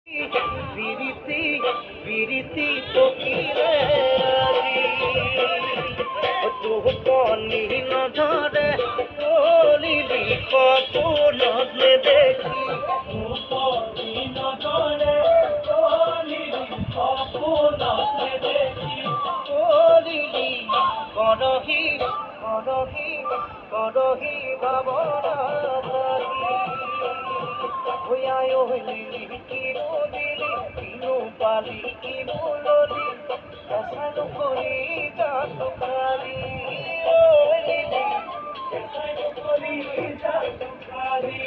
বিরিতি বিরিতি পকিরে আজি তু কনি নধরে বলিলি কপনলে দেখি তু কনি নধরে বলিলি কপনলে দেখি বলিলি করহি করহি করহি ভাবনা হইয়ায় হইলি কিরো দিলি কিনো পালি কিনো ললি আসানো করি যাতো খালি হইলি আসানো করি যাতো খালি